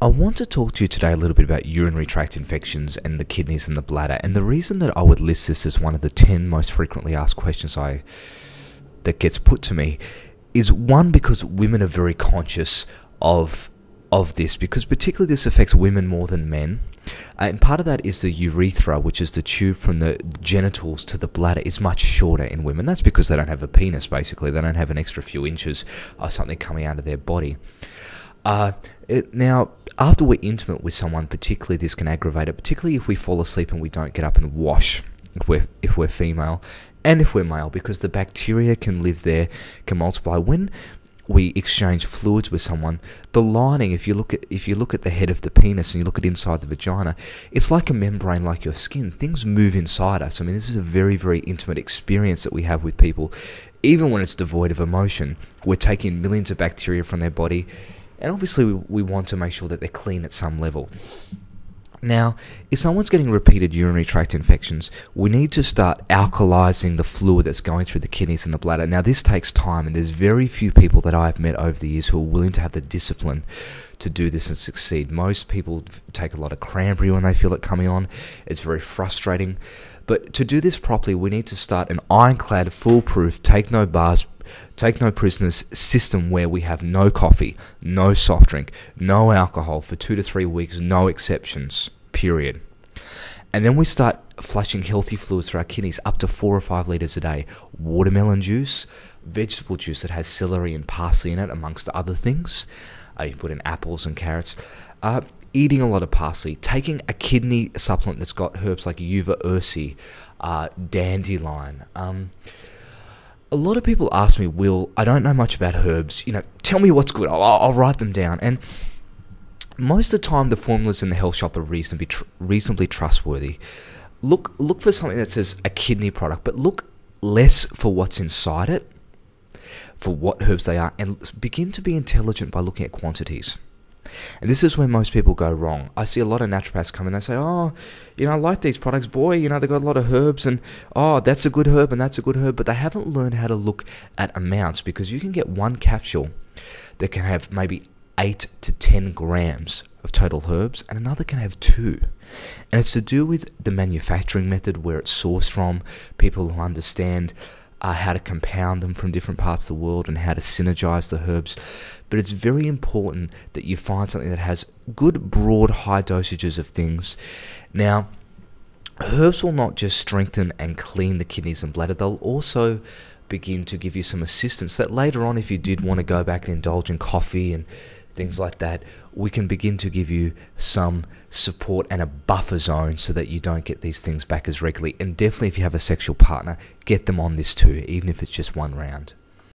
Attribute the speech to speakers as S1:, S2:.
S1: I want to talk to you today a little bit about urinary tract infections and the kidneys and the bladder. And the reason that I would list this as one of the 10 most frequently asked questions that gets put to me is, one, because women are very conscious of this, because particularly this affects women more than men. And part of that is the urethra, which is the tube from the genitals to the bladder, is much shorter in women. That's because they don't have a penis, basically. They don't have an extra few inches of something coming out of their body. Now, after we're intimate with someone, particularly this can aggravate it, particularly if we fall asleep and we don't get up and wash, if we're female, and if we're male, because the bacteria can live there, can multiply. When we exchange fluids with someone, the lining, if you look at the head of the penis and you look at inside the vagina, it's like a membrane, like your skin. Things move inside us. I mean, this is a very, very intimate experience that we have with people. Even when it's devoid of emotion, we're taking millions of bacteria from their body, and obviously we want to make sure that they're clean at some level. Now, if someone's getting repeated urinary tract infections, we need to start alkalizing the fluid that's going through the kidneys and the bladder. Now, this takes time, and there's very few people that I've met over the years who are willing to have the discipline to do this and succeed. Most people take a lot of cranberry when they feel it coming on. It's very frustrating. But to do this properly, we need to start an ironclad, foolproof, take no bars, take no prisoners system where we have no coffee, no soft drink, no alcohol for 2 to 3 weeks, no exceptions, period. And then we start flushing healthy fluids through our kidneys up to 4 or 5 litres a day. Watermelon juice, vegetable juice that has celery and parsley in it, amongst other things. You put in apples and carrots. Eating a lot of parsley, taking a kidney supplement that's got herbs like uva ursi, dandelion. A lot of people ask me, Will, I don't know much about herbs. Tell me what's good. I'll write them down. And most of the time, the formulas in the health shop are reasonably trustworthy. Look for something that says a kidney product, but look less for what's inside it, for what herbs they are, and begin to be intelligent by looking at quantities. And this is where most people go wrong. I see a lot of naturopaths come in, they say, I like these products, boy, they've got a lot of herbs, and that's a good herb and that's a good herb, but they haven't learned how to look at amounts, because you can get one capsule that can have maybe 8 to 10 grams of total herbs, and another can have 2. And it's to do with the manufacturing method, where it's sourced from, people who understand how to compound them from different parts of the world and how to synergize the herbs. But it's very important that you find something that has good, broad, high dosages of things. Now, herbs will not just strengthen and clean the kidneys and bladder, they'll also begin to give you some assistance that later on, if you did want to go back and indulge in coffee and things like that, we can begin to give you some support and a buffer zone so that you don't get these things back as regularly. And definitely, if you have a sexual partner, get them on this too, even if it's just one round.